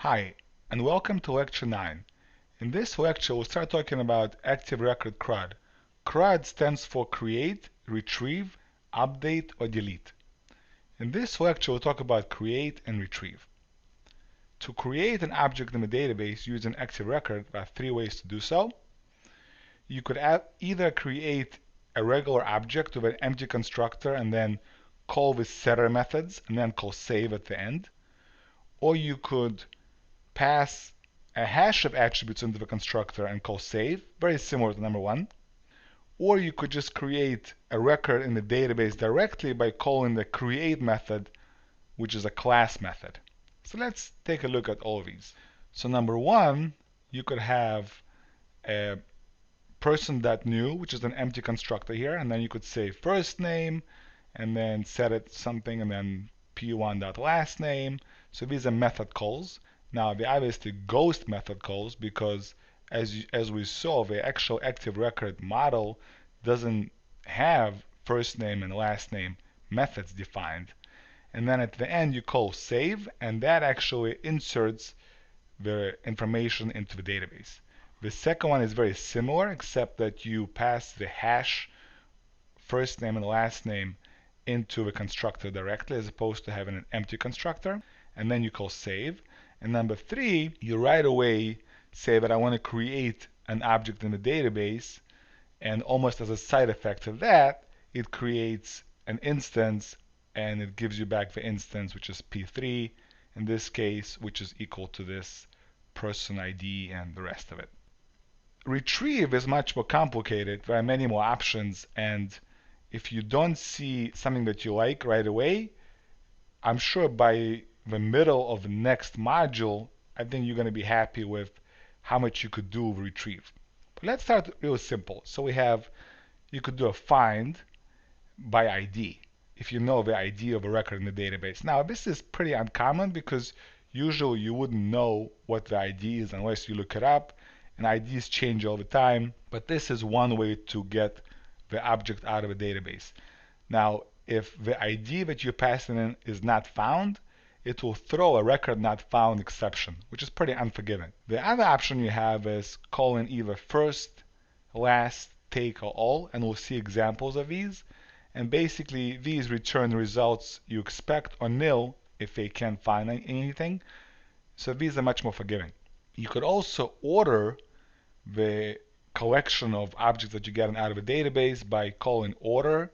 Hi, and welcome to Lecture 9. In this lecture, we'll start talking about Active Record CRUD. CRUD stands for Create, Retrieve, Update, or Delete. In this lecture, we'll talk about Create and Retrieve. To create an object in a database using Active Record, there are three ways to do so. You could either create a regular object with an empty constructor and then call with setter methods and then call save at the end. Or you could pass a hash of attributes into the constructor and call save, very similar to number one. Or you could just create a record in the database directly by calling the create method, which is a class method. So let's take a look at all of these. So number one, you could have a person.new, which is an empty constructor here, and then you could say first name and then set it something and then p1.lastname. So these are method calls. Now they obviously ghost method calls because as we saw, the actual Active Record model doesn't have first name and last name methods defined. And then at the end you call save, and that actually inserts the information into the database. The second one is very similar, except that you pass the hash first name and last name into the constructor directly as opposed to having an empty constructor, and then you call save. And number three, you right away say that I want to create an object in the database, and almost as a side effect of that, it creates an instance and it gives you back the instance, which is p3 in this case, which is equal to this person ID and the rest of it. Retrieve is much more complicated. There are many more options, and if you don't see something that you like right away, I'm sure by the middle of the next module, I think you're going to be happy with how much you could do with retrieve. But let's start real simple. So you could do a find by ID, if you know the ID of a record in the database. Now this is pretty uncommon because usually you wouldn't know what the ID is unless you look it up, and IDs change all the time, but this is one way to get the object out of a database. Now if the ID that you're passing in is not found, it will throw a record not found exception, which is pretty unforgiving. The other option you have is calling either first, last, take, or all, and we'll see examples of these. And basically these return results you expect or nil if they can't find anything. So these are much more forgiving. You could also order the collection of objects that you're getting out of a database by calling order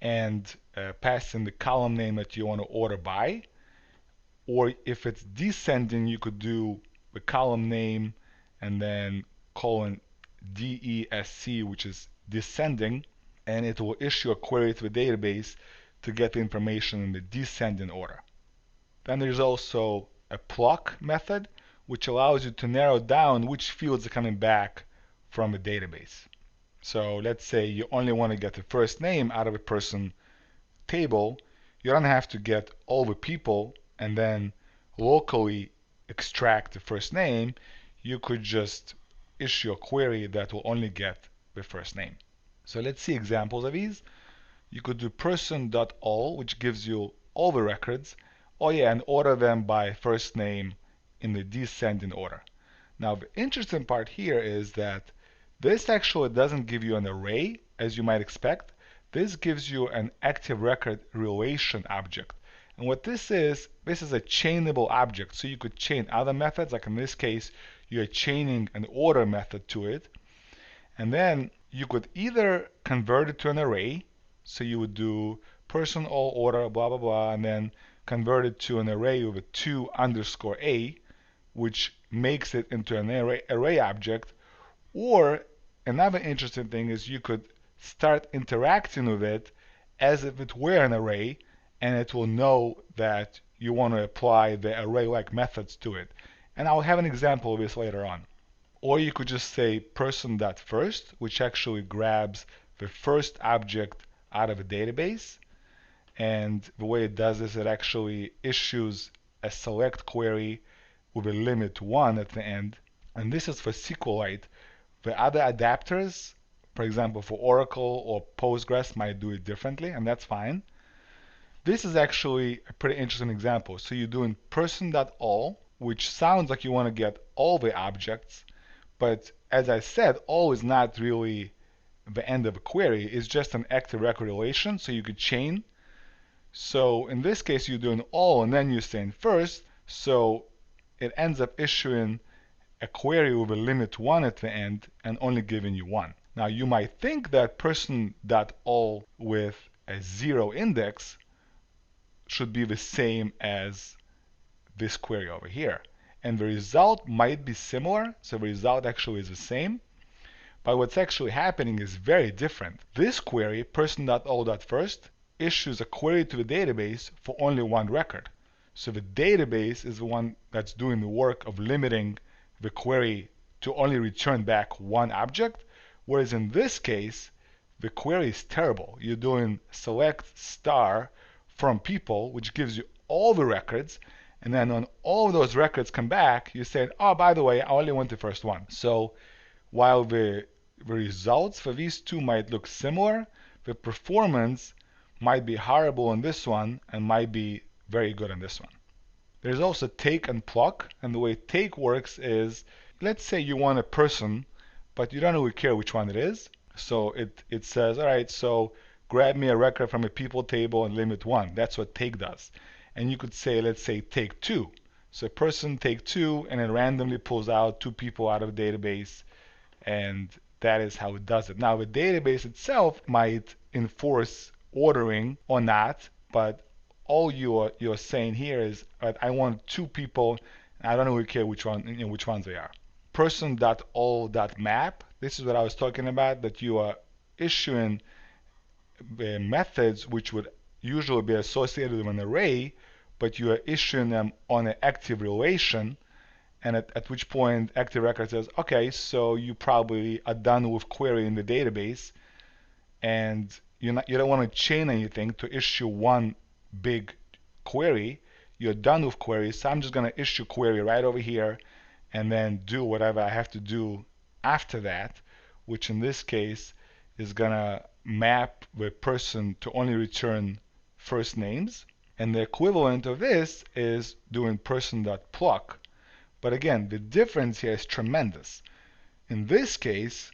and passing the column name that you want to order by. Or if it's descending, you could do the column name and then colon DESC, which is descending, and it will issue a query to the database to get the information in the descending order. Then there's also a pluck method, which allows you to narrow down which fields are coming back from the database. So let's say you only want to get the first name out of a person table. You don't have to get all the people and then locally extract the first name. You could just issue a query that will only get the first name. So let's see examples of these. You could do person.all, which gives you all the records. Oh yeah, and order them by first name in the descending order. Now the interesting part here is that this actually doesn't give you an array as you might expect. This gives you an Active Record relation object. And what this is a chainable object. So you could chain other methods, like in this case, you're chaining an order method to it. And then you could either convert it to an array. So you would do person all order, blah, blah, blah, and then convert it to an array with a 2_a, which makes it into an array object. Or another interesting thing is you could start interacting with it as if it were an array, and it will know that you want to apply the array-like methods to it. And I'll have an example of this later on. Or you could just say person.first, which actually grabs the first object out of a database. And the way it does this, it actually issues a select query with a limit 1 at the end. And this is for SQLite. The other adapters, for example, for Oracle or Postgres, might do it differently, and that's fine. This is actually a pretty interesting example. So you're doing person.all, which sounds like you want to get all the objects, but as I said, all is not really the end of a query. It's just an active record relation, so you could chain. So in this case, you're doing all, and then you're saying first, so it ends up issuing a query with a limit 1 at the end and only giving you 1. Now you might think that person.all with a 0 index should be the same as this query over here. And the result might be similar, so the result actually is the same. But what's actually happening is very different. This query, person.all.first, issues a query to the database for only one record. So the database is the one that's doing the work of limiting the query to only return back one object, whereas in this case, the query is terrible. You're doing select star from people, which gives you all the records, and then when all of those records come back, you say, oh, by the way, I only want the first one. So while the results for these two might look similar, the performance might be horrible on this one and might be very good on this one. There's also take and pluck, and the way take works is, let's say you want a person, but you don't really care which one it is. So it says, all right, so grab me a record from a people table and limit 1. That's what take does. And you could say, let's say take 2. So person take 2, and it randomly pulls out 2 people out of the database, and that is how it does it. Now the database itself might enforce ordering or not, but all you're saying here is, I want 2 people, and I don't really care which ones they are. Person.all.map, this is what I was talking about, that you are issuing methods which would usually be associated with an array, but you are issuing them on an active relation, and at which point active record says, okay, so you probably are done with querying the database, and you don't want to chain anything to issue one big query. You're done with queries, so I'm just going to issue query right over here and then do whatever I have to do after that, which in this case is going to map the person to only return first names. And the equivalent of this is doing person.pluck. But again, the difference here is tremendous. In this case,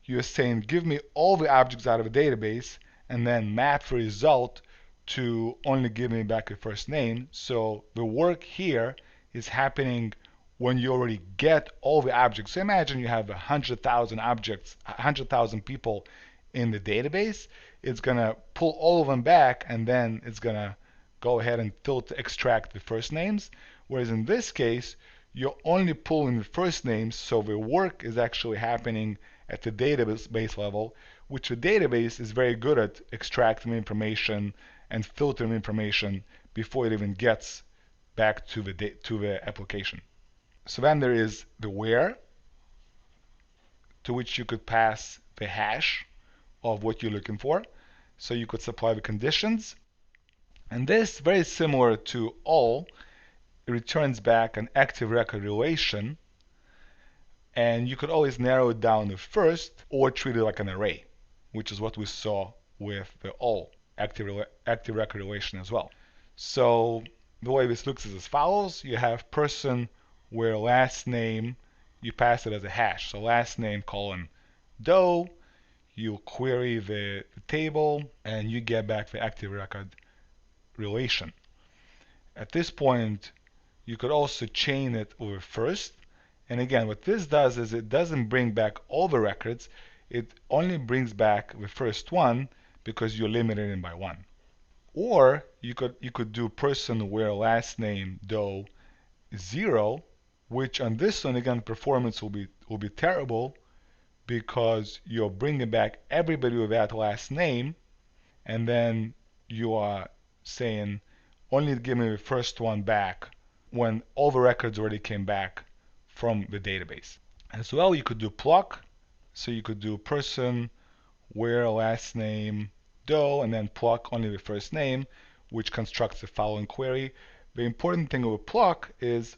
you're saying, give me all the objects out of a database and then map the result to only give me back a first name. So the work here is happening when you already get all the objects. So imagine you have 100,000 objects, 100,000 people in the database. It's going to pull all of them back, and then it's going to go ahead and extract the first names. Whereas in this case, you're only pulling the first names, so the work is actually happening at the database level, which the database is very good at extracting information and filtering information before it even gets back to the application. So then there is the where, to which you could pass the hash of what you're looking for. So you could supply the conditions. And this, very similar to all, returns back an active record relation. And you could always narrow it down to first or treat it like an array, which is what we saw with the all active record relation as well. So the way this looks is as follows. You have person where last name, you pass it as a hash. So last name colon Doe, you query the table, and you get back the active record relation. At this point, you could also chain it over first. And again, what this does is it doesn't bring back all the records. It only brings back the first one because you're limited in by 1. Or you could do person where last name Doe 0, which on this one, again, performance will be terrible because you're bringing back everybody with that last name, and then you are saying only give me the first one back when all the records already came back from the database. As well, you could do pluck. So you could do person where last name Doe and then pluck only the first name, which constructs the following query. The important thing with pluck is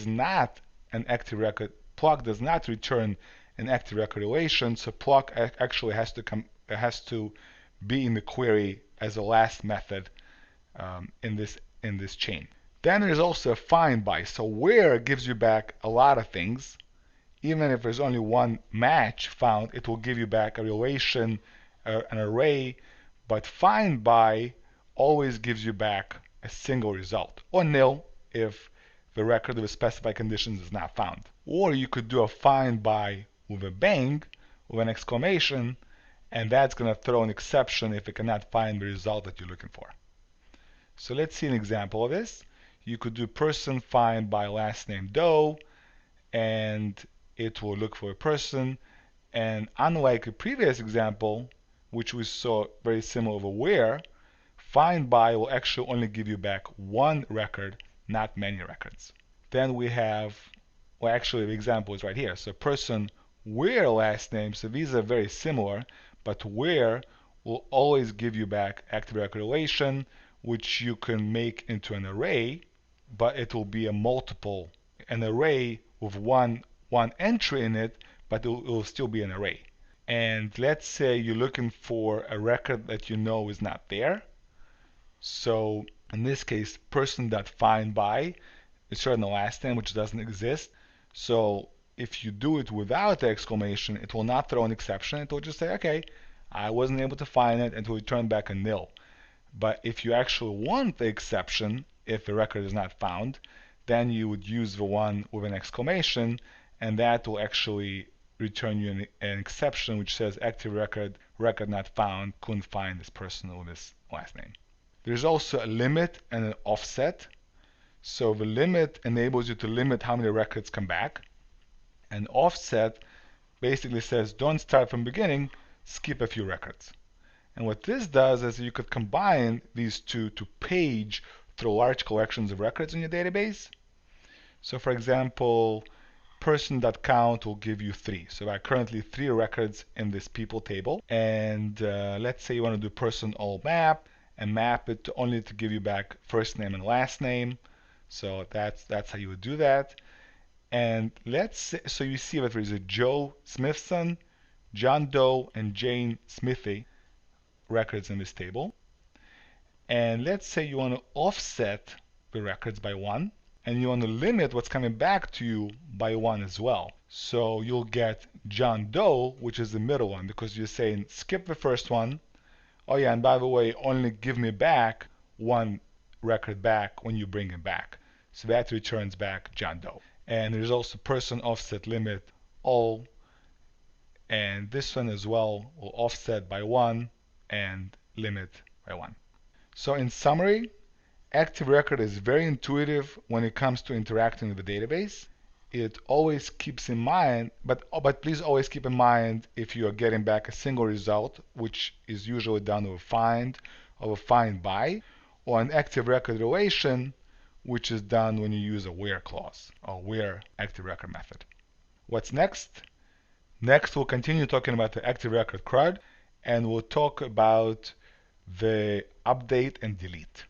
not an active record. Pluck does not return an active record relation, so pluck actually has to be in the query as a last method in this chain. Then there's also a find by. So where gives you back a lot of things. Even if there's only one match found, it will give you back a relation, an array, but find by always gives you back a single result, or nil if the record with specified conditions is not found. Or you could do a find by with a bang, with an exclamation, and that's going to throw an exception if it cannot find the result that you're looking for. So let's see an example of this. You could do person find by last name Doe, and it will look for a person. And unlike a previous example, which we saw very similar over where, find by will actually only give you back one record, not many records. Then we have, well, actually the example is right here. So person where last name, so these are very similar, but where will always give you back active record relation, which you can make into an array, but it will be a multiple, an array with one entry in it, but it will still be an array. And let's say you're looking for a record that you know is not there. So in this case, person.findBy is certain the last name, which doesn't exist. So if you do it without the exclamation, it will not throw an exception. It will just say, okay, I wasn't able to find it, and it will return back a nil. But if you actually want the exception, if the record is not found, then you would use the one with an exclamation, and that will actually return you an exception which says active record, record not found, couldn't find this person with this last name. There's also a limit and an offset. So the limit enables you to limit how many records come back. And offset basically says don't start from the beginning, skip a few records. And what this does is you could combine these two to page through large collections of records in your database. So for example, person.count will give you 3. So there are currently 3 records in this people table. And let's say you want to do person all map and map it only to give you back first name and last name. So that's how you would do that. And let's say, so you see that there is a Joe Smithson, John Doe, and Jane Smithy records in this table. And let's say you want to offset the records by 1, and you want to limit what's coming back to you by 1 as well. So you'll get John Doe, which is the middle one, because you're saying skip the first one. Oh yeah, and by the way, only give me back 1 record back when you bring it back. So that returns back John Doe. And there's also person offset limit all, and this one as well will offset by 1 and limit by 1. So in summary, Active Record is very intuitive when it comes to interacting with the database. It always keeps in mind, but please always keep in mind if you are getting back a single result, which is usually done with a find or a find by, or an active record relation, which is done when you use a where clause or where active record method. What's next? Next, we'll continue talking about the Active Record CRUD, and we'll talk about the update and delete.